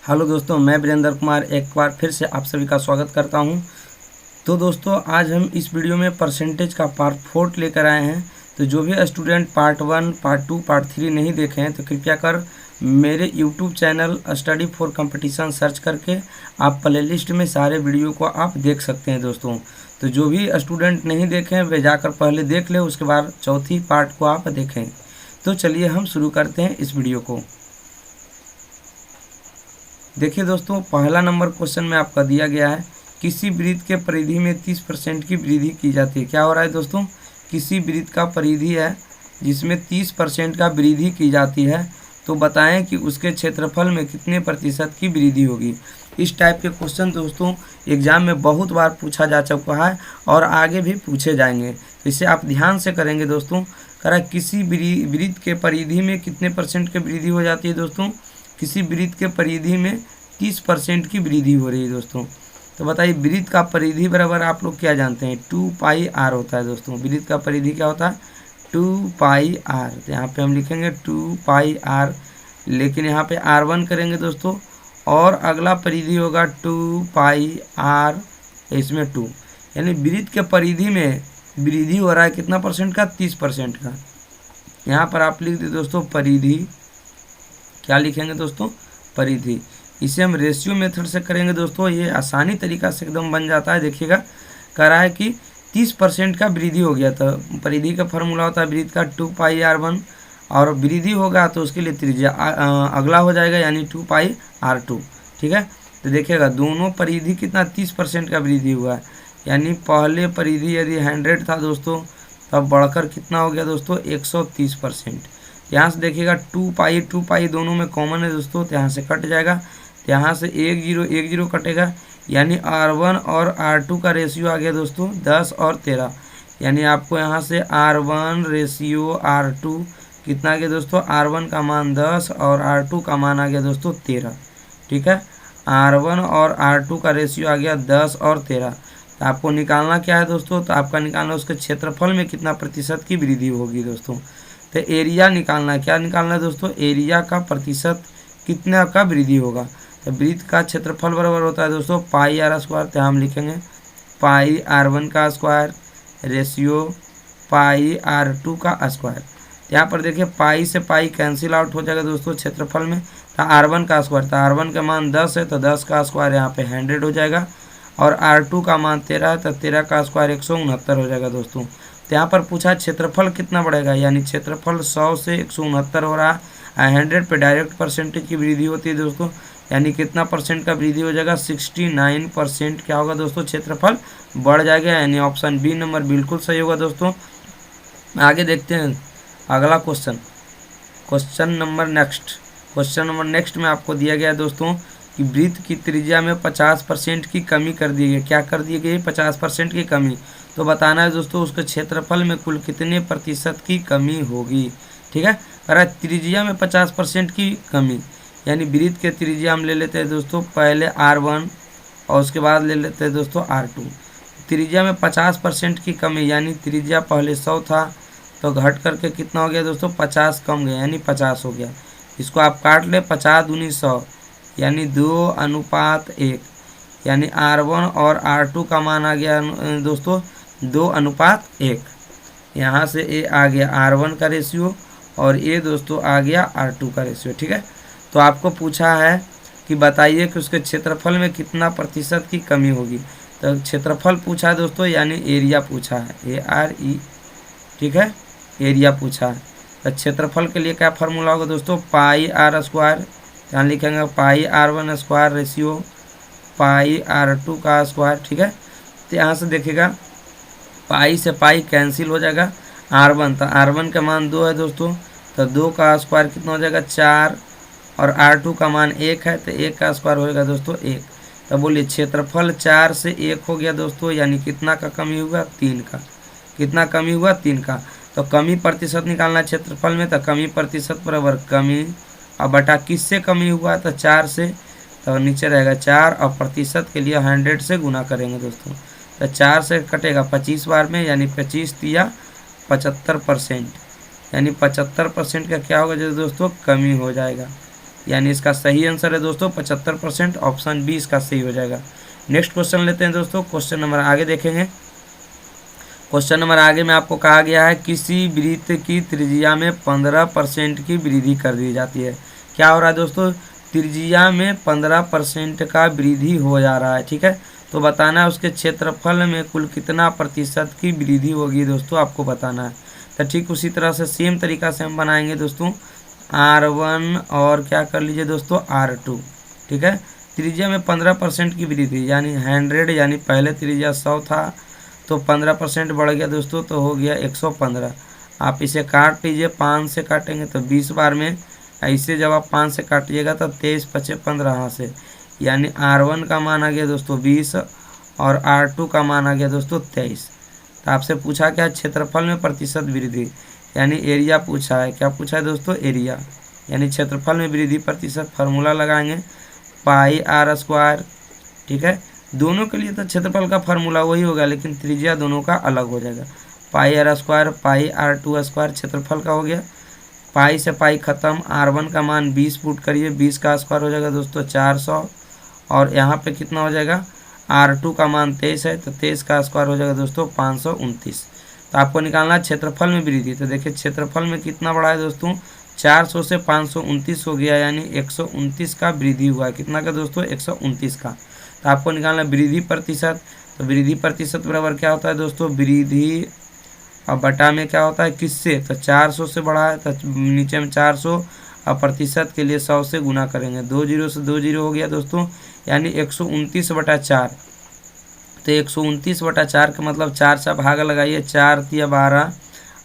Hello दोस्तों, मैं वीरेंद्र कुमार एक बार फिर से आप सभी का स्वागत करता हूं। तो दोस्तों, आज हम इस वीडियो में परसेंटेज का पार्ट 4 लेकर आए हैं। तो जो भी स्टूडेंट पार्ट 1, पार्ट 2, पार्ट 3 नहीं देखे हैं तो कृपया कर मेरे YouTube channel study for competition search करके आप प्लेलिस्ट में सारे वीडियो को आप देख सकते हैं दोस्तों। तो जो भी स्टूडेंट नहीं देखे हैं वे जाकर पहले देख ले, उसके बाद चौथी पार्ट को आप देखें। तो चलिए हम शुरू करते हैं इस वीडियो को। देखिए दोस्तों, पहला नंबर क्वेश्चन में आपका दिया गया है, किसी वृत्त के परिधि में 30% की वृद्धि की जाती है। क्या हो रहा है दोस्तों, किसी वृत्त का परिधि है जिसमें 30% का वृद्धि की जाती है, तो बताएं कि उसके क्षेत्रफल में कितने प्रतिशत की वृद्धि होगी। इस टाइप के क्वेश्चन दोस्तों एग्जाम में बहुत बार पूछा जा चुका है और आगे भी पूछे जाएंगे, तो इसे आप ध्यान से करेंगे दोस्तों। करा किसी वृत्त के परिधि में कितने परसेंट की वृद्धि हो जाती है दोस्तों, किसी वृत्त के परिधि में 30% की वृद्धि हो रही है दोस्तों। तो बताइए, वृत्त का परिधि बराबर आप लोग क्या जानते हैं, 2πr होता है दोस्तों। वृत्त का परिधि क्या होता है, 2πr। तो यहाँ पे हम लिखेंगे 2πr, लेकिन यहाँ पे r1 करेंगे दोस्तों, और अगला परिधि होगा 2πr, इसमें 2, यानी वृत्त के परिधि में वृद्धि हो रहा है कितना परसेंट का, 30% का। यहाँ पर आप लिख दे दोस्तों परिधि, क्या लिखेंगे दोस्तों, परिधि। इसे हम रेशियो मेथड से करेंगे दोस्तों, ये आसानी तरीका से एकदम बन जाता है। देखिएगा, कह रहा है कि 30% का वृद्धि हो गया, तो परिधि का फॉर्मूला होता है वृत्त का 2πr1, और वृद्धि होगा तो उसके लिए त्रिज्या अगला हो जाएगा, यानी 2πr2। ठीक है, तो देखिएगा दोनों परिधि कितना 30% का वृद्धि हुआ है, यानी पहले परिधि यदि 100 था दोस्तों, तब बढ़कर कितना हो गया दोस्तों, 130%। यहाँ से देखिएगा 2π दोनों में कॉमन है दोस्तों, तो यहाँ से कट जाएगा, तो यहाँ से 1 0 कटेगा, यानी r1 और r2 का रेशियो आ गया दोस्तों 10 और 13, यानी आपको यहाँ से r1 रेशियो r2 कितना आ गया दोस्तों, r1 का मान 10 और r2 का मान आ गया दोस्तों 13। ठीक है, r1 और r2 का रेशियो आ गया 10 और 13। तो आपको निकालना क्या है दोस्तों, तो आपका निकालना उसके क्षेत्रफल में कितना प्रतिशत की वृद्धि होगी दोस्तों। तो एरिया निकालना है, क्या निकालना है दोस्तों, एरिया का प्रतिशत कितना का वृद्धि होगा। तो वृत्त का क्षेत्रफल बराबर होता है दोस्तों πr², तो हम लिखेंगे πr1 का स्क्वायर रेशियो πr2 का स्क्वायर। यहाँ पर देखिए पाई से पाई कैंसिल आउट हो जाएगा दोस्तों क्षेत्रफल में, तो r1 का स्क्वायर, तो r1 का मान 10 है तो 10 का स्क्वायर यहाँ पे 100 हो जाएगा, और r2 का मान 13 है तो 13 का स्क्वायर 169 हो जाएगा दोस्तों। तो यहाँ पर पूछा क्षेत्रफल कितना बढ़ेगा, यानी क्षेत्रफल 100 से 169 हो रहा है। 100 पे डायरेक्ट परसेंटेज की वृद्धि होती है दोस्तों, यानी कितना परसेंट का वृद्धि हो जाएगा, 69% क्या होगा दोस्तों, क्षेत्रफल बढ़ जाएगा, यानी ऑप्शन बी नंबर बिल्कुल सही होगा दोस्तों। आगे देखते हैं अगला क्वेश्चन नंबर नेक्स्ट में आपको दिया गया है दोस्तों कि वृत्त की त्रिज्या में 50% की कमी कर दी गई। क्या कर दी गई, 50% की कमी। तो बताना है दोस्तों उसके क्षेत्रफल में कुल कितने प्रतिशत की कमी होगी। ठीक है, अरे त्रिज्या में 50% की कमी, यानी वृत्त के त्रिज्या हम ले लेते हैं दोस्तों पहले r1 और उसके बाद ले लेते हैं दोस्तों r2। त्रिज्या में 50% की कमी, यानी त्रिज्या पहले 100 था तो घट करके कितना हो गया दोस्तों, 50 कम गया, यानी 50 हो गया। इसको आप काट ले, 50 दूनी 100, यानी 2:1, यानी r1 और r2 का मान आ गया दोस्तों 2:1। यहाँ से ये आ गया r1 का रेशियो और ये दोस्तों आ गया r2 का रेशियो। ठीक है, तो आपको पूछा है कि बताइए कि उसके क्षेत्रफल में कितना प्रतिशत की कमी होगी। तो क्षेत्रफल पूछा है दोस्तों, यानी एरिया पूछा है, ARE। ठीक है, एरिया पूछा है। तो क्षेत्रफल के लिए क्या फार्मूला होगा दोस्तों, πr², यहाँ लिखेंगे πr1² रेशियो πr2 का स्क्वायर। ठीक है, तो यहाँ से देखिएगा पाई से पाई कैंसिल हो जाएगा, r1, तो r1 का मान 2 है दोस्तों, तो 2 का स्क्वायर कितना हो जाएगा 4, और r2 का मान 1 है तो 1 का स्क्वायर होएगा दोस्तों 1। तो बोलिए क्षेत्रफल 4 से 1 हो गया दोस्तों, यानी कितना का कमी हुआ, 3 का। कितना कमी हुआ, 3 का। तो कमी प्रतिशत निकालना क्षेत्रफल में, तो कमी प्रतिशत बराबर कमी और बटा किससे कमी हुआ, तो 4 से, तो नीचे रहेगा 4, और प्रतिशत के लिए 100 से गुना करेंगे दोस्तों, तो 4 से कटेगा 25 बार में, यानी 25 या 75%, यानी 75% का क्या होगा जो दोस्तों कमी हो जाएगा। यानी इसका सही आंसर है दोस्तों 75%, ऑप्शन बी इसका सही हो जाएगा। नेक्स्ट क्वेश्चन लेते हैं दोस्तों, क्वेश्चन नंबर आगे देखेंगे। क्वेश्चन नंबर आगे में आपको कहा गया है किसी वृत्त की त्रिज्या में 15% की वृद्धि कर दी जाती है। क्या हो रहा है दोस्तों, त्रिज्या में 15% का वृद्धि हो जा रहा है, ठीक है। तो बताना है उसके क्षेत्रफल में कुल कितना प्रतिशत की वृद्धि होगी दोस्तों, आपको बताना है। तो ठीक उसी तरह से सेम तरीका से हम बनाएंगे दोस्तों R1 और क्या कर लीजिए दोस्तों R2, ठीक है। त्रिज्या में 15% की वृद्धि यानी 100, यानी पहले त्रिज्या 100 था तो 15% बढ़ गया दोस्तों, तो हो गया 115। आप इसे काट लीजिए, 5 से काटेंगे तो 20 बार में, ऐसे जब आप 5 से काटिएगा तो 23 25 15 यहाँ से, यानी R1 का मान आ गया दोस्तों 20 और R2 का मान आ गया दोस्तों 23। तो आपसे पूछा क्या, क्षेत्रफल में प्रतिशत वृद्धि, यानी एरिया पूछा है। क्या पूछा है दोस्तों, एरिया, यानी क्षेत्रफल में वृद्धि प्रतिशत। फार्मूला लगाएंगे πr², ठीक है। दोनों के लिए तो क्षेत्रफल का फार्मूला वही होगा, लेकिन त्रिज्या दोनों का अलग हो जाएगा। πr² πr2², क्षेत्रफल का हो गया। पाई से पाई खत्म, R1 का मान 20 पुट करिए, 20 का स्क्वायर हो जाएगा दोस्तों 400, और यहाँ पे कितना हो जाएगा, R2 का मान 23 है तो 23 का स्क्वायर हो जाएगा दोस्तों 529। तो आपको निकालना है क्षेत्रफल में वृद्धि। तो देखिए क्षेत्रफल में कितना बढ़ा है दोस्तों, 400 से 529 हो गया, यानी 129 का वृद्धि हुआ है। कितना का दोस्तों, 129 का। तो आपको निकालना वृद्धि प्रतिशत। तो वृद्धि प्रतिशत बराबर क्या होता है दोस्तों, वृद्धि अब बटा में क्या होता है किससे, तो 400 से बढ़ा है तो नीचे में 400, और प्रतिशत के लिए 100 से गुना करेंगे। 2 जीरो से 2 जीरो हो गया दोस्तों, यानी 129/4। तो 129/4 का मतलब 4 से भाग लगाइए, 4 तिया 12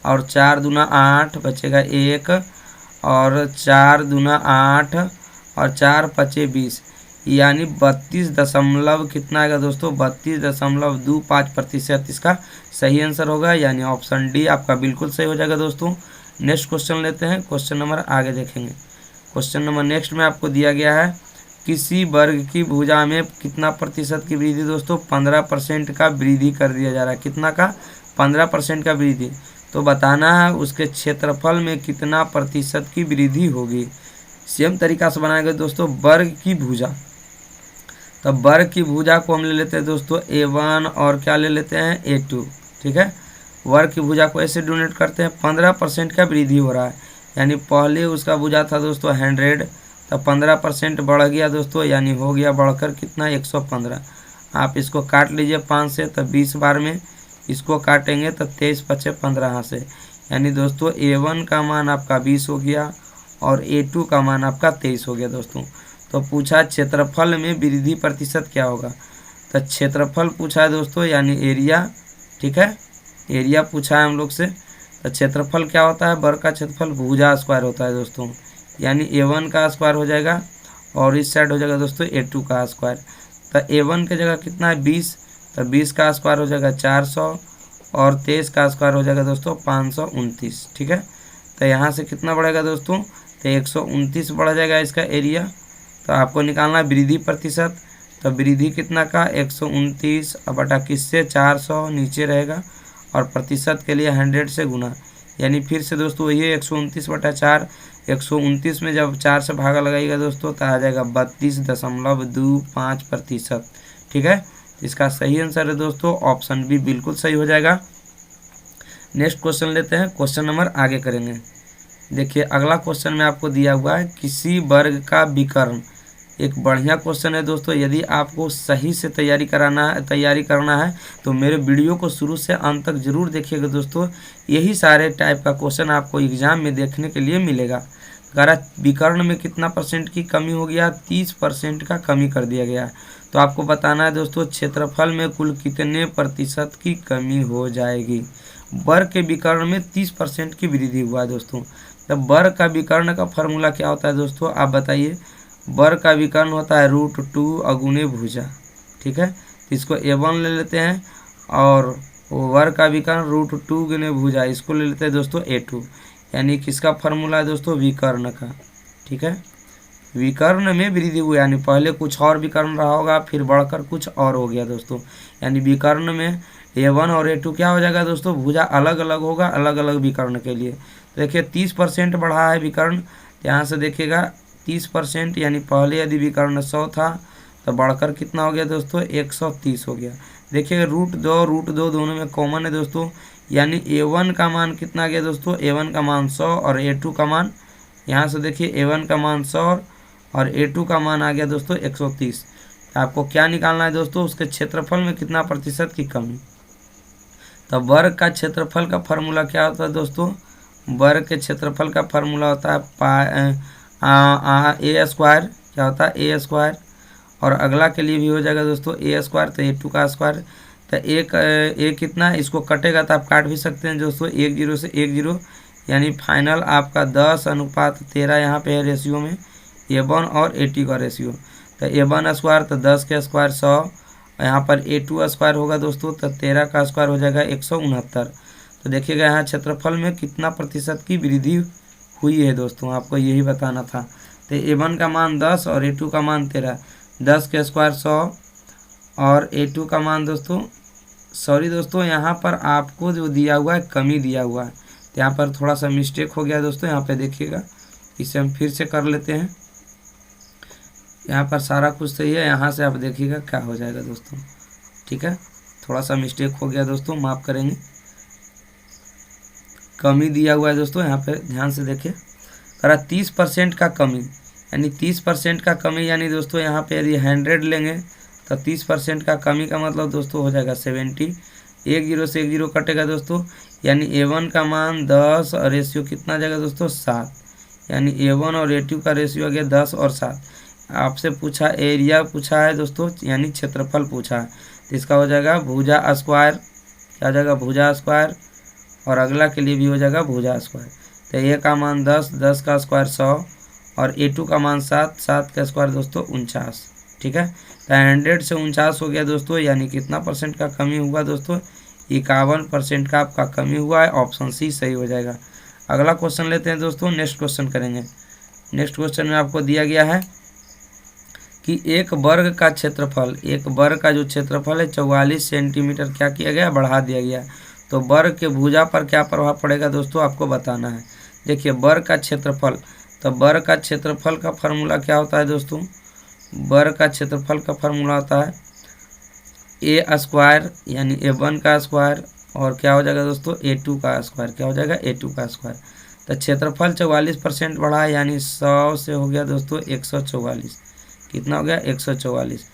और 4 दूना 8, बचेगा 1, और 4 दूना 8 और 4 पचे 20, यानी 32 दशमलव कितना आएगा दोस्तों, 32.25% इसका सही आंसर होगा, यानी ऑप्शन डी आपका बिल्कुल सही हो जाएगा दोस्तों। नेक्स्ट क्वेश्चन लेते हैं, क्वेश्चन नंबर आगे देखेंगे। क्वेश्चन नंबर नेक्स्ट में आपको दिया गया है किसी वर्ग की भुजा में कितना प्रतिशत की वृद्धि दोस्तों, 15% का वृद्धि कर दिया जा रहा है। कितना का, 15% का वृद्धि। तो बताना है उसके क्षेत्रफल में कितना प्रतिशत की वृद्धि होगी। सेम तरीका से बनाएंगे दोस्तों वर्ग की भुजा। तो वर्ग की भुजा को हम ले लेते हैं दोस्तों A1 और क्या ले लेते हैं A2, ठीक है। वर्ग की भुजा को ऐसे डोनेट करते हैं, 15% का वृद्धि हो रहा है, यानी पहले उसका भुजा था दोस्तों 100, तो 15% बढ़ गया दोस्तों, यानी हो गया बढ़कर कितना 115। आप इसको काट लीजिए 5 से, तो 20 बार में इसको काटेंगे तो 23 25 15 यहाँ से, यानी दोस्तों A1 का मान आपका 20 हो गया और A2 का मान आपका 23 हो गया दोस्तों। तो पूछा क्षेत्रफल में वृद्धि प्रतिशत क्या होगा, तो क्षेत्रफल पूछा है दोस्तों, यानी एरिया, ठीक है। एरिया पूछा है हम लोग से। तो क्षेत्रफल क्या होता है, वर्ग का क्षेत्रफल भुजा स्क्वायर होता है दोस्तों, यानी A1 का स्क्वायर हो जाएगा और इस साइड हो जाएगा दोस्तों A2 का स्क्वायर। तो A1 की जगह कितना है 20, तो 20 का स्क्वायर हो जाएगा 400 और 23 का स्क्वायर हो जाएगा दोस्तों 529, ठीक है। तो यहाँ से कितना बढ़ेगा दोस्तों, तो 129 बढ़ जाएगा इसका एरिया। तो आपको निकालना वृद्धि प्रतिशत। तो वृद्धि कितना का 129 बटा किससे 400 नीचे रहेगा, और प्रतिशत के लिए 100 से गुना, यानी फिर से दोस्तों वही 129/4। 129 में जब 4 से भागा लगाइएगा दोस्तों तो आ जाएगा 32.25%, ठीक है। इसका सही आंसर है दोस्तों ऑप्शन बी बिल्कुल सही हो जाएगा। नेक्स्ट क्वेश्चन लेते हैं, क्वेश्चन नंबर आगे करेंगे। देखिए अगला क्वेश्चन में आपको दिया हुआ है किसी वर्ग का विकर्ण। एक बढ़िया क्वेश्चन है दोस्तों, यदि आपको सही से तैयारी करना है तो मेरे वीडियो को शुरू से अंत तक जरूर देखिएगा दोस्तों। यही सारे टाइप का क्वेश्चन आपको एग्जाम में देखने के लिए मिलेगा। अगर विकर्ण में कितना परसेंट की कमी हो गया, 30% का कमी कर दिया गया। तो आपको बताना है दोस्तों क्षेत्रफल में कुल कितने प्रतिशत की कमी हो जाएगी। वर्ग के विकर्ण में 30% की वृद्धि हुआ है दोस्तों। तब वर्ग का विकर्ण का फॉर्मूला क्या होता है दोस्तों, आप बताइए। वर्ग का विकर्ण होता है √2 अगुने भुजा, ठीक है। इसको A1 ले लेते हैं, और वर्ग का विकर्ण √2 गुने भुजा, इसको ले लेते हैं दोस्तों A2, यानी किसका फॉर्मूला है दोस्तों, विकर्ण का, ठीक है। विकर्ण में वृद्धि हुई, यानी पहले कुछ और विकर्ण रहा होगा फिर बढ़कर कुछ और हो गया दोस्तों, यानी विकर्ण में A1 और A2 क्या हो जाएगा दोस्तों, भुजा अलग अलग होगा अलग अलग विकर्ण के लिए। तो देखिए 30% बढ़ा है विकर्ण, यहाँ से देखिएगा 30%, यानी पहले यदि विकर्ण 100 था तो बढ़कर कितना हो गया दोस्तों 130 हो गया। देखिए √2 दोनों में कॉमन है दोस्तों, यानी A1 का मान कितना आ गया दोस्तों, A1 का मान 100 और A2 का मान, यहाँ से देखिए A1 का मान 100 और A2 का मान आ गया दोस्तों 130। आपको क्या निकालना है दोस्तों, उसके क्षेत्रफल में कितना प्रतिशत की कमी। तो वर्ग का क्षेत्रफल का फॉर्मूला क्या होता है दोस्तों, वर्ग के क्षेत्रफल का फॉर्मूला होता है A स्क्वायर, क्या होता है A स्क्वायर, और अगला के लिए भी हो जाएगा दोस्तों A स्क्वायर, तो A2 का स्क्वायर। तो एक कितना, इसको कटेगा तो आप काट भी सकते हैं दोस्तों, 1 0 से 1 0, यानी फाइनल आपका 10:13 यहाँ पे है रेशियो में A1 और A2 का रेशियो। तो A1 स्क्वायर तो 10 के स्क्वायर 100, यहाँ पर A2 स्क्वायर होगा दोस्तों, तो 13 का स्क्वायर हो जाएगा 169। तो देखिएगा यहाँ क्षेत्रफल में कितना प्रतिशत की वृद्धि हुई है दोस्तों, आपको यही बताना था। तो A1 का मान 10 और A2 का मान 13, 10 के स्क्वायर 100 और A2 का मान दोस्तों, सॉरी दोस्तों यहाँ पर आपको जो दिया हुआ है कमी दिया हुआ है, तो यहाँ पर थोड़ा सा मिस्टेक हो गया दोस्तों। यहाँ पे देखिएगा, इसे हम फिर से कर लेते हैं। यहाँ पर सारा कुछ सही है, यहाँ से आप देखिएगा क्या हो जाएगा दोस्तों, ठीक है। थोड़ा सा मिस्टेक हो गया दोस्तों, माफ़ करेंगे। कमी दिया हुआ है दोस्तों, यहाँ पे ध्यान से देखिए, करा 30% का कमी, यानी 30% का कमी, यानी दोस्तों यहाँ पे यदि 100 लेंगे तो 30% का कमी का मतलब दोस्तों हो जाएगा 70। 1 0 से 1 0 कटेगा दोस्तों, यानी A1 का मान 10 और रेशियो कितना आ जाएगा दोस्तों 7, यानी A1 और A2 का रेशियो आ गया 10 और 7। आपसे पूछा एरिया पूछा है दोस्तों, यानी क्षेत्रफल पूछा है, तो इसका हो जाएगा भुजा स्क्वायर, क्या हो जाएगा भुजा स्क्वायर, और अगला के लिए भी हो जाएगा भुजा स्क्वायर। तो A का मान 10, 10 का स्क्वायर 100 और A2 का मान 7, 7 का स्क्वायर दोस्तों 49, ठीक है। तो 100 से 49 हो गया दोस्तों, यानी कितना परसेंट का कमी हुआ दोस्तों, 51% का आपका कमी हुआ है। ऑप्शन सी सही हो जाएगा। अगला क्वेश्चन लेते हैं दोस्तों, नेक्स्ट क्वेश्चन करेंगे। नेक्स्ट क्वेश्चन में आपको दिया गया है कि एक वर्ग का क्षेत्रफल, एक वर्ग का जो क्षेत्रफल है 44 सेंटीमीटर क्या किया गया, बढ़ा दिया गया। तो वर्ग के भुजा पर क्या प्रभाव पड़ेगा दोस्तों, आपको बताना है। देखिए वर्ग का क्षेत्रफल, तो वर्ग का क्षेत्रफल का फार्मूला क्या होता है दोस्तों, वर्ग का क्षेत्रफल का फार्मूला होता है A स्क्वायर, यानी A1 का स्क्वायर, और क्या हो जाएगा दोस्तों A2 का स्क्वायर, क्या हो जाएगा A2 का स्क्वायर। तो क्षेत्रफल 44% बढ़ा है, यानी 100 से हो गया दोस्तों 144, कितना हो गया 144।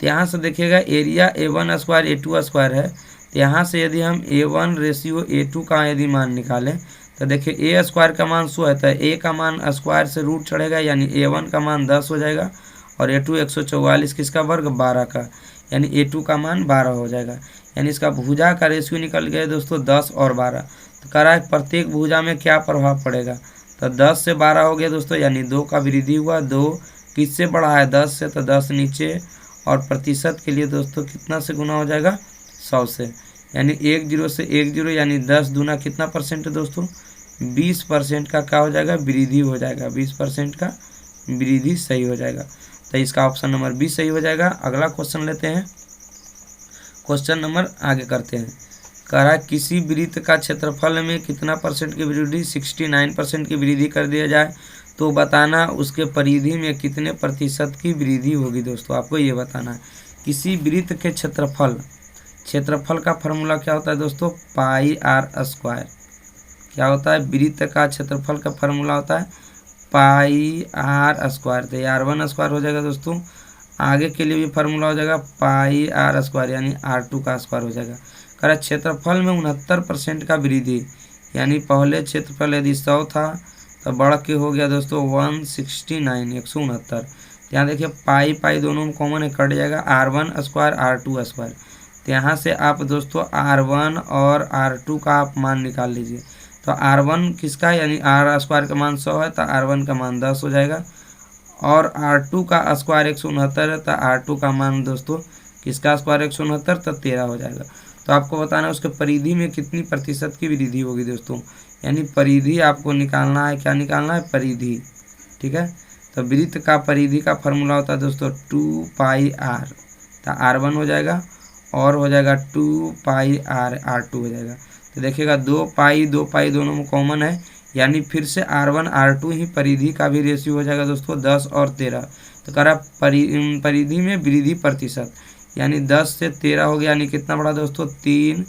तो यहाँ से देखिएगा area A1 square A2 square है, तो यहाँ से यदि हम A1 रेशियो A2 का यदि मान निकालें तो देखिए A स्क्वायर का मान 100 है, तो A का मान स्क्वायर से रूट चढ़ेगा, यानी A1 का मान 10 हो जाएगा और A2 144 किसका वर्ग 12 का, यानी A2 का मान 12 हो जाएगा। यानी इसका भुजा का रेशियो निकल गया दोस्तों 10 और 12। तो कह रहा है प्रत्येक भुजा में क्या प्रभाव पड़ेगा, तो 10 से 12 हो गया दोस्तों, यानी 2 का वृद्धि हुआ। 2 किससे बढ़ा है 10 से, तो 10 नीचे, और प्रतिशत के लिए दोस्तों कितना से गुना हो जाएगा 100 से, यानी 1 0 से 1 0, यानी 10 दूना कितना परसेंट है दोस्तों 20% का क्या हो जाएगा वृद्धि हो जाएगा, 20% का वृद्धि सही हो जाएगा। तो इसका ऑप्शन नंबर बी सही हो जाएगा। अगला क्वेश्चन लेते हैं, क्वेश्चन नंबर आगे करते हैं। कह रहा है किसी वृत्त का क्षेत्रफल में कितना परसेंट की वृद्धि, 69% की वृद्धि कर दिया जाए तो बताना उसके परिधि में कितने प्रतिशत की वृद्धि होगी। दोस्तों आपको ये बताना है किसी वृत्त के क्षेत्रफल, क्षेत्रफल का फॉर्मूला क्या होता है दोस्तों पाई आर स्क्वायर, क्या होता है वृत्त का क्षेत्रफल का फॉर्मूला होता है पाई आर स्क्वायर। तो R1 स्क्वायर हो जाएगा दोस्तों, आगे के लिए भी फार्मूला हो जाएगा पाई आर स्क्वायर, यानी R2 का स्क्वायर हो जाएगा। कह रहा क्षेत्रफल में 69% का वृद्धि, यानी पहले क्षेत्रफल यदि 100 था तो बढ़ के हो गया दोस्तों 169, 169। यहाँ देखिए पाई पाई दोनों में कॉमन है, कट जाएगा R1 स्क्वायर R2 स्क्वायर। तो यहाँ से आप दोस्तों R1 और R2 का आप मान निकाल लीजिए। तो R1 किसका, यानी R स्क्वायर का मान 100 है तो R1 का मान 10 हो जाएगा, और R2 का स्क्वायर 169 है तो R2 का मान दोस्तों किसका स्क्वायर 169 तो 13 हो जाएगा। तो आपको बताना है उसके परिधि में कितनी प्रतिशत की वृद्धि होगी दोस्तों, यानी परिधि आपको निकालना है, क्या निकालना है परिधि, ठीक है। तो वृत्त का परिधि का फॉर्मूला होता है दोस्तों 2 पाई आर, तो R1 हो जाएगा और हो जाएगा 2 पाई आर R2 हो जाएगा। तो देखिएगा 2 पाई दोनों में कॉमन है, यानी फिर से R1 R2 ही परिधि का भी रेशियो हो जाएगा दोस्तों 10 और 13। तो कह रहा परिधि में वृद्धि प्रतिशत, यानी 10 से 13 हो गया, यानी कितना बढ़ा दोस्तों 3।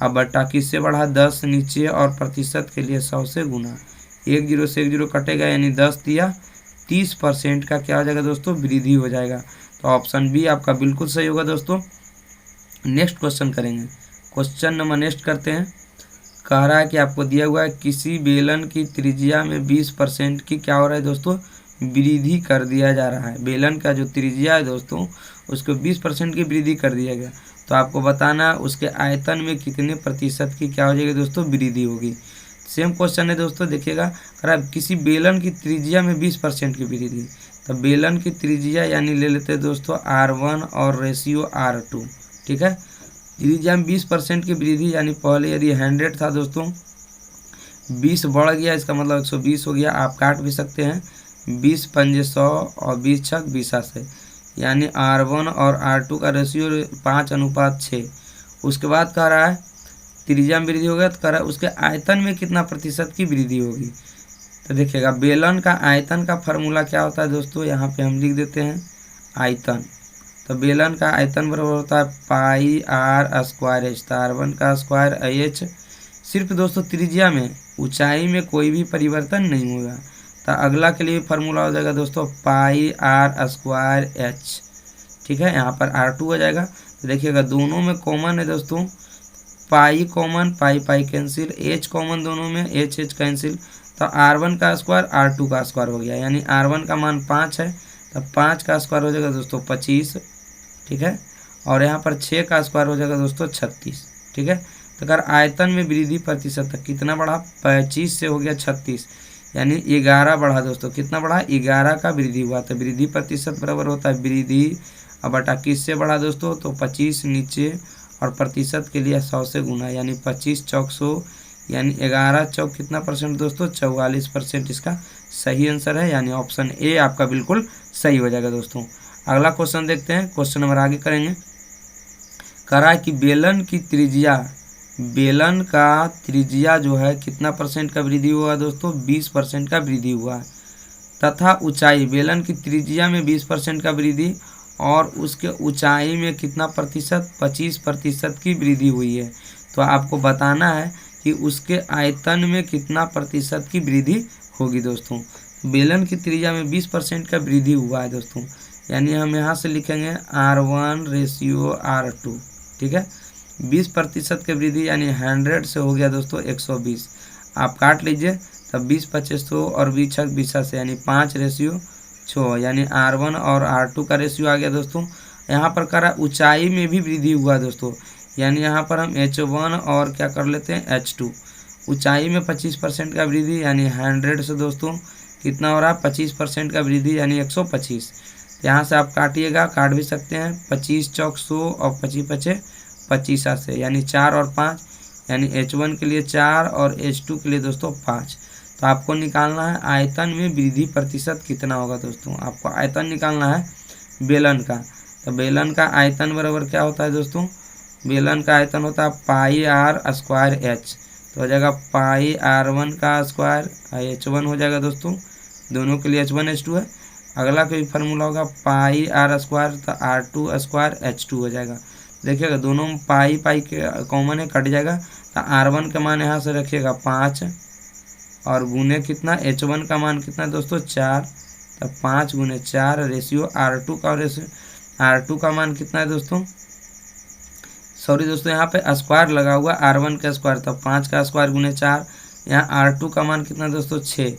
अब बट्टा किससे बढ़ा 10 नीचे और प्रतिशत के लिए 100 से गुना, 1 जीरो से 1 जीरो कटेगा, यानी 10 दिया 30% का क्या हो जाएगा दोस्तों वृद्धि हो जाएगा। तो ऑप्शन बी आपका बिल्कुल सही होगा दोस्तों। नेक्स्ट क्वेश्चन करेंगे, क्वेश्चन नंबर नेक्स्ट करते हैं। कह रहा है कि आपको दिया हुआ है किसी बेलन की त्रिज्या में 20% की क्या हो रहा है दोस्तों वृद्धि कर दिया जा रहा है। बेलन का जो त्रिज्या है दोस्तों उसको 20% की वृद्धि कर दिया गया। तो आपको बताना उसके आयतन में कितने प्रतिशत की क्या हो जाएगी दोस्तों वृद्धि होगी। सेम क्वेश्चन है दोस्तों, देखिएगा कह रहा है किसी बेलन की त्रिज्या में 20% की वृद्धि। तो बेलन की त्रिज्या यानी ले लेते हैं दोस्तों R1 और रेशियो R2, ठीक है। त्रिज्या में 20% की वृद्धि, यानी पहले यदि 100 था दोस्तों 20 बढ़ गया, इसका मतलब 120 हो गया। आप काट भी सकते हैं, 20 पंजे 100 और 20 छक 20 से, यानी R1 और R2 का रेशियो 5:6। उसके बाद कह रहा है त्रिज्या में वृद्धि हो गया, तो कह रहा है उसके आयतन में कितना प्रतिशत की वृद्धि होगी। तो देखिएगा बेलन का आयतन का फार्मूला क्या होता है दोस्तों, यहाँ पे हम लिख देते हैं आयतन। तो बेलन का आयतन बराबर होता है पाई R स्क्वायर एच। तो R1 का स्क्वायर एच। सिर्फ दोस्तों त्रिज्या में, ऊंचाई में कोई भी परिवर्तन नहीं होगा। तो अगला के लिए फार्मूला हो जाएगा दोस्तों पाई R स्क्वायर एच, ठीक है। यहाँ पर R2 हो जाएगा। तो देखिएगा दोनों में कॉमन है दोस्तों, पाई कॉमन, पाई पाई कैंसिल, एच कॉमन दोनों में, एच एच कैंसिल। तो R1 का स्क्वायर R2 का स्क्वायर हो गया, यानी R1 का मान 5 है, तो 5 का स्क्वायर हो जाएगा दोस्तों 25, ठीक है। और यहाँ पर 6 का स्क्वायर हो जाएगा दोस्तों 36, ठीक है। तो अगर आयतन में वृद्धि प्रतिशत तक कितना बढ़ा, 25 से हो गया 36, यानी 11 बढ़ा दोस्तों। कितना बढ़ा 11 का वृद्धि हुआ। तो वृद्धि प्रतिशत बराबर होता है वृद्धि अब बटा किससे बढ़ा दोस्तों, तो 25 नीचे और प्रतिशत के लिए 100 से गुना, यानी 25 चौक 100, यानी 11 चौक कितना परसेंट दोस्तों 44% इसका सही आंसर है, यानी ऑप्शन ए आपका बिल्कुल सही हो जाएगा दोस्तों। अगला क्वेश्चन देखते हैं, क्वेश्चन नंबर आगे करेंगे। कह रहा है कि बेलन का त्रिज्या जो है कितना परसेंट का वृद्धि हुआ दोस्तों 20% का वृद्धि हुआ है, तथा ऊंचाई बेलन की त्रिज्या में 20% का वृद्धि और उसके ऊंचाई में कितना प्रतिशत 25% की वृद्धि हुई है। तो आपको बताना है कि उसके आयतन में कितना प्रतिशत की वृद्धि होगी दोस्तों। बेलन की त्रिज्या में 20% का वृद्धि हुआ है दोस्तों, यानी हम यहाँ से लिखेंगे R1 रेशियो R2, ठीक है। 20% की वृद्धि यानी 100 से हो गया दोस्तों 120। आप काट लीजिए, तब 20 25 100 और 20 छक 20 से, यानी 5:6, यानी R1 और R2 का रेशियो आ गया दोस्तों। यहाँ पर कह रहा ऊंचाई में भी वृद्धि हुआ दोस्तों, यानी यहाँ पर हम H1 और क्या कर लेते हैं H2। ऊंचाई में 25% का वृद्धि, यानी 100 से दोस्तों कितना हो रहा है 25% का वृद्धि, यानी 125। यहाँ से आप काटिएगा, काट भी सकते हैं, 25 चौक 100 और 25 पचे 25 से, यानी 4 और 5, यानी H1 के लिए 4 और H2 के लिए दोस्तों 5। तो आपको निकालना है आयतन में वृद्धि प्रतिशत कितना होगा दोस्तों। आपको आयतन निकालना है बेलन का। तो बेलन का आयतन बराबर क्या होता है दोस्तों, बेलन का आयतन होता है पाई R स्क्वायर एच। तो हो जाएगा पाई R1 का स्क्वायर H1 हो जाएगा दोस्तों, दोनों के लिए H1 H2 है। अगला कोई फार्मूला होगा पाई R स्क्वायर, तो R2 स्क्वायर H2 हो जाएगा। देखिएगा दोनों में पाई पाई के कॉमन है, कट जाएगा। तो R1 का मान यहाँ से रखिएगा 5 और गुने कितना H1 का मान कितना दोस्तों 4, तो 5 गुने 4 रेशियो R2 का, रेशियो R2 का मान कितना है दोस्तों, सॉरी दोस्तों यहाँ पे स्क्वायर लगा हुआ R1 का स्क्वायर, तो 5 का स्क्वायर गुने 4। यहाँ R2 का मान कितना दोस्तों 6,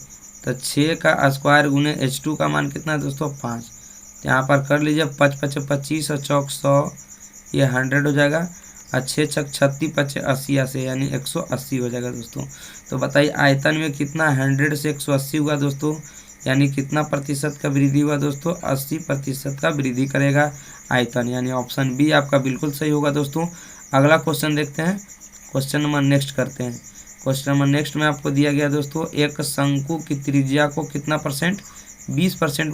तो 6 का स्क्वायर गुने H2 का मान कितना दोस्तों 5। यहाँ पर कर लीजिए 5 पचे 25 और चौक 100, ये 100 हो जाएगा, और 6 छक 36 पचे 80 से, यानी 180 हो जाएगा दोस्तों। तो बताइए आयतन में कितना 100 से 180 हुआ दोस्तों, यानी कितना प्रतिशत का वृद्धि हुआ दोस्तों 80% का वृद्धि करेगा आयतन, यानी ऑप्शन बी आपका बिल्कुल सही होगा दोस्तों। अगला क्वेश्चन देखते हैं, क्वेश्चन नंबर नेक्स्ट करते हैं। क्वेश्चन नंबर नेक्स्ट में आपको दिया गया दोस्तों एक शंकु की त्रिज्या को कितना परसेंट 20%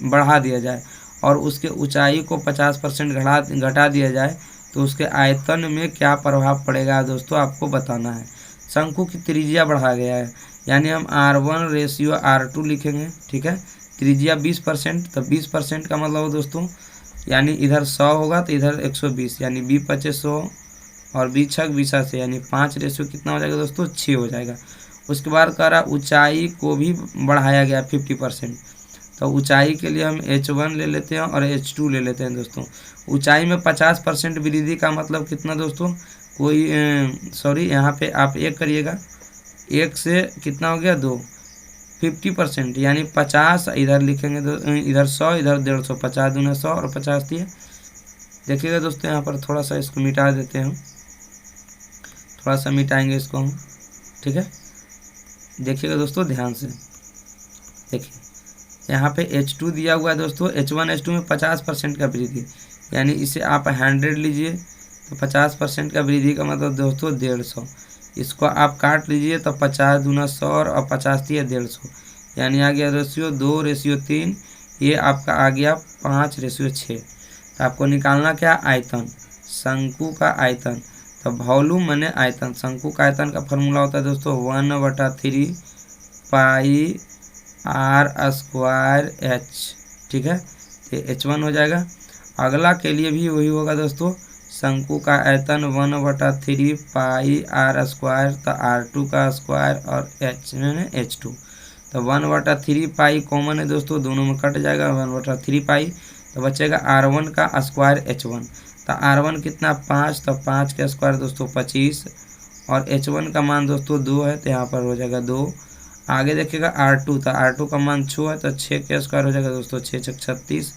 बढ़ा दिया जाए और उसके ऊंचाई को 50% घटा दिया जाए, तो उसके आयतन में क्या प्रभाव पड़ेगा दोस्तों आपको बताना है। शंकु की त्रिज्या बढ़ा गया है, यानी हम R1 रेशियो R2 लिखेंगे, ठीक है। त्रिज्या 20%, तो 20% का मतलब दोस्तों यानी इधर 100 होगा तो इधर 120, यानी 20×5 = 100 और 20×6 = 20 यानी 5 रेशियो कितना हो जाएगा दोस्तों 6 हो जाएगा। उसके बाद कह रहा ऊंचाई को भी बढ़ाया गया 50%, तो ऊंचाई के लिए हम H1 ले लेते हैं और H2 ले लेते हैं दोस्तों। ऊंचाई में 50% वृद्धि का मतलब कितना दोस्तों, कोई सॉरी यहाँ पे आप एक करिएगा, एक से कितना हो गया 2, 50% यानी 50 इधर लिखेंगे, इधर 100 इधर 150, 50 दूना 100 और 50 दिए। देखिएगा दोस्तों यहाँ पर थोड़ा सा इसको मिटा देते हैं हम, थोड़ा सा मिटाएंगे इसको हम, ठीक है। देखिएगा दोस्तों ध्यान से, देखिए यहाँ पे H2 दिया हुआ है दोस्तों, H1 H2 में 50% का वृद्धि, यानी इसे आप 100 लीजिए तो 50% का वृद्धि का मतलब दोस्तों 150, इसको आप काट लीजिए तो 50 दूना 100 और 50 दिए 150, यानी आ गया रेशियो 2:3, ये आपका आ गया 5:6। तो आपको निकालना क्या, आयतन, शंकु का आयतन। तो वॉल्यूम माने आयतन, शंकु का आयतन का फॉर्मूला होता है दोस्तों 1/3 पाई r² h, ठीक है। तो H1 हो जाएगा। अगला के लिए भी वही होगा दोस्तों, शंकु का आयतन 1/3 पाई r², तो R2 का स्क्वायर और h में H2, तो 1/3 पाई कॉमन है दोस्तों, दोनों में कट जाएगा 1/3 पाई, तो बचेगा R1 का स्क्वायर H1, तो R1 कितना 5, तो 5 का स्क्वायर दोस्तों 25 और H1 का मान दोस्तों 2 है तो यहाँ पर हो जाएगा 2। आगे देखिएगा R2, तो R2 का मान 6 है तो 6 का स्क्वायर हो जाएगा दोस्तों 6×6 = 36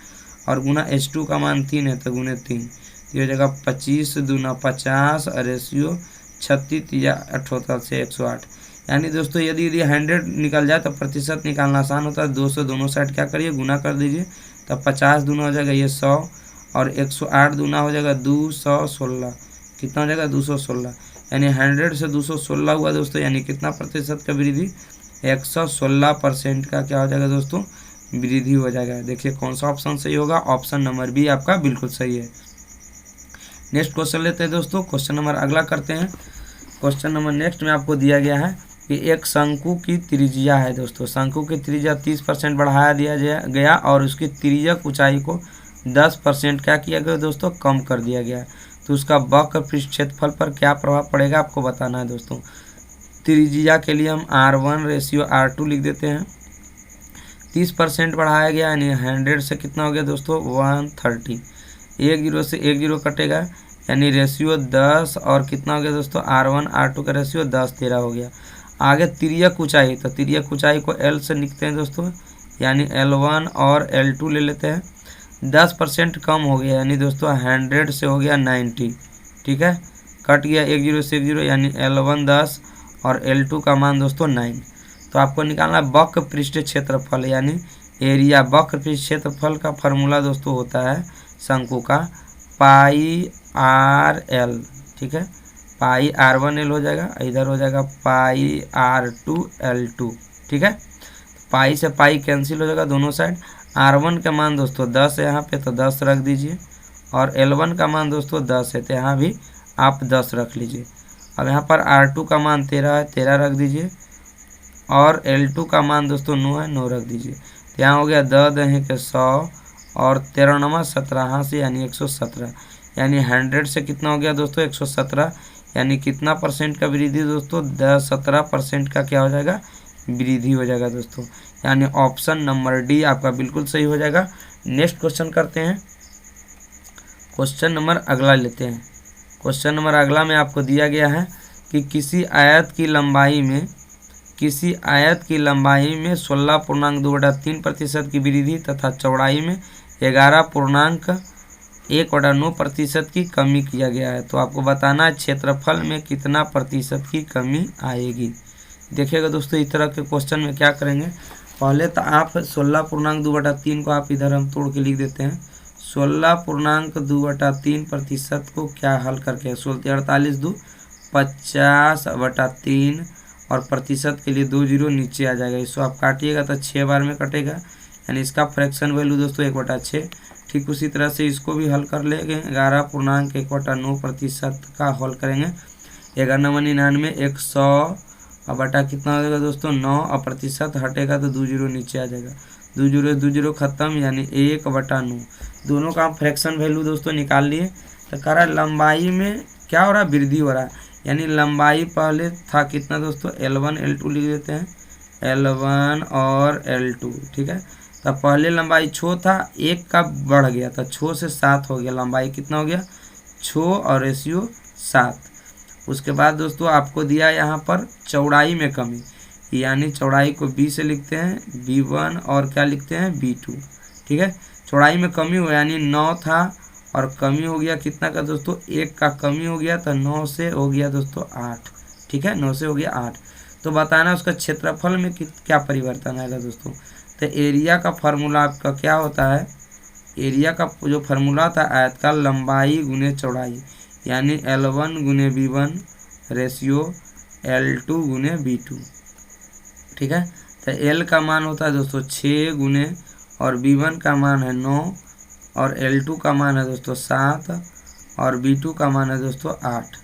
और गुना H2 का मान 3 है तो गुने 3, ये हो जाएगा 25 दूना 50 और रेशियो 36 या 78 से 108। यानी दोस्तों यदि 100 निकल जाए तो प्रतिशत निकालना आसान होता है, 2 से दोनों साइड क्या करिए गुना कर दीजिए, तो 50 दूना हो जाएगा ये 100 और 108 दूना हो जाएगा 216, कितना हो जाएगा 216, यानी 100 से 216 हुआ दोस्तों, यानी कितना प्रतिशत का वृद्धि 116% का क्या हो जाएगा दोस्तों वृद्धि हो जाएगा। देखिए कौन सा ऑप्शन सही होगा, ऑप्शन नंबर बी आपका बिल्कुल सही है। नेक्स्ट क्वेश्चन लेते हैं दोस्तों, क्वेश्चन नंबर अगला करते हैं। क्वेश्चन नंबर नेक्स्ट में आपको दिया गया है कि एक शंकु की त्रिज्या है दोस्तों, शंकु की त्रिज्या 30% बढ़ाया दिया गया और उसकी तिर्यक ऊंचाई को 10% क्या किया गया दोस्तों कम कर दिया गया, तो उसका वक्र पृष्ठ क्षेत्रफल पर क्या प्रभाव पड़ेगा आपको बताना है दोस्तों। त्रिज्या के लिए हम R1 रेशियो R2 लिख देते हैं, 30% बढ़ाया गया यानी 100 से कितना हो गया दोस्तों 130, 1 0 से 1 0 कटेगा यानी रेशियो 10 और कितना हो गया दोस्तों R1 R2 का रेशियो 10 13 हो गया। आगे तिर्यक ऊंचाई, तो तिर्यक ऊंचाई को L से लिखते हैं दोस्तों, यानी L1 और L2 ले लेते हैं, 10% कम हो गया यानी दोस्तों 100 से हो गया 90, ठीक है, कट गया 1 0 से 1 0 यानी L1 10 और L2 का मान दोस्तों 9। तो आपको निकालना वक्र पृष्ठ क्षेत्रफल यानी एरिया, वक्र पृष्ठ क्षेत्रफल का फार्मूला दोस्तों होता है शंकु का पाई R L, ठीक है, पाई R1 L हो जाएगा, इधर हो जाएगा पाई R2 L2, ठीक है, पाई से पाई कैंसिल हो जाएगा दोनों साइड। R1 का मान दोस्तों 10 है यहाँ पे तो 10 रख दीजिए और L1 का मान दोस्तों 10 है तो यहाँ भी आप 10 रख लीजिए। अब यहाँ पर R2 का मान 13 है 13 रख दीजिए और L2 का मान दोस्तों 9 है 9 रख दीजिए। तो यहाँ हो गया 10 10 के 100 और 13 9 17 से यानी 117, यानी 100 से कितना हो गया दोस्तों 117, यानी कितना परसेंट का वृद्धि दोस्तों 17% का क्या हो जाएगा वृद्धि हो जाएगा दोस्तों, यानी ऑप्शन नंबर डी आपका बिल्कुल सही हो जाएगा। नेक्स्ट क्वेश्चन करते हैं, क्वेश्चन नंबर अगला लेते हैं। क्वेश्चन नंबर अगला में आपको दिया गया है कि किसी आयत की लंबाई में 16.2/3% की वृद्धि तथा चौड़ाई में 11.1/9% की कमी किया गया है, तो आपको बताना है क्षेत्रफल में कितना प्रतिशत की कमी आएगी। देखिएगा दोस्तों इस तरह के क्वेश्चन में क्या करेंगे, पहले तो आप 16.2/3 को आप इधर हम तोड़ के लिख देते हैं, 16.2/3% को क्या हल करके 48 2 50/3 और प्रतिशत के लिए 2 0 नीचे आ जाएगा, इसको आप काटिएगा तो 6 बार में कटेगा यानी इसका फ्रैक्शन वैल्यू दोस्तों 1/6। ठीक उसी तरह से इसको भी हल कर लेंगे, 11.1/9% का हल करेंगे, 11 99 100 और बटा कितना हो जाएगा दोस्तों 9, और प्रतिशत हटेगा तो 2 जीरो नीचे आ जाएगा, 2 जीरो खत्म, यानी 1/9। दोनों का फ्रैक्शन वैल्यू दोस्तों निकाल लिए। तो कह रहा है लंबाई में क्या हो रहा है, वृद्धि हो रहा है, यानी लंबाई पहले था कितना दोस्तों L1 L2 लिख देते हैं, L1 और L2, ठीक है। तो पहले लंबाई छो था, 1 का बढ़ गया था, छो से 7 हो गया, लंबाई कितना हो गया, छो और रेशियो 7। उसके बाद दोस्तों आपको दिया यहाँ पर चौड़ाई में कमी, यानी चौड़ाई को B से लिखते हैं B1 और क्या लिखते हैं B2, ठीक है। चौड़ाई में कमी हुआ यानी 9 था और कमी हो गया कितना का दोस्तों, 1 का कमी हो गया, तो 9 से हो गया दोस्तों 8, ठीक है, 9 से हो गया 8। तो बताना उसका क्षेत्रफल में क्या परिवर्तन आएगा दोस्तों। तो एरिया का फार्मूला आपका क्या होता है, एरिया का जो फार्मूला था आयत का लंबाई गुने चौड़ाई, यानी L1 गुने B1 रेशियो L2 गुने B2, ठीक है। तो L का मान होता है दोस्तों 6 गुने, और B1 का मान है 9, और L2 का मान है दोस्तों 7, और B2 का मान है दोस्तों 8।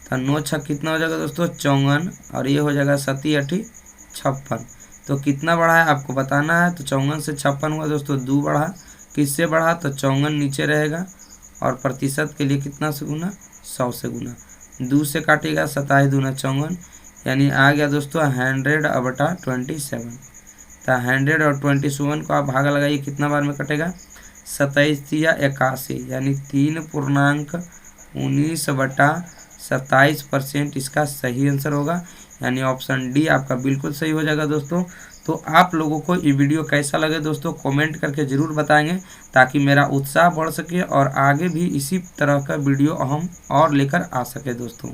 तो 9 छक कितना हो जाएगा दोस्तों 54, और ये हो जाएगा 7 8 56। तो कितना बढ़ा है आपको बताना है। तो 54 से 56 हुआ दोस्तों 2 बढ़ा, किससे बढ़ा, तो 54 नीचे रहेगा, और प्रतिशत के लिए कितना से गुना, 100 से गुना, 2 से काटेगा 27 दूना 54, यानी आ गया दोस्तों 100/27। तो 100 और 27 को आप भागा लगाइए, कितना बार में कटेगा, 27 या 81, यानी 3.19/27% इसका सही आंसर होगा, यानी ऑप्शन डी आपका बिल्कुल सही हो जाएगा दोस्तों। तो आप लोगों को ये वीडियो कैसा लगे दोस्तों कमेंट करके ज़रूर बताएंगे, ताकि मेरा उत्साह बढ़ सके और आगे भी इसी तरह का वीडियो हम और लेकर आ सके दोस्तों।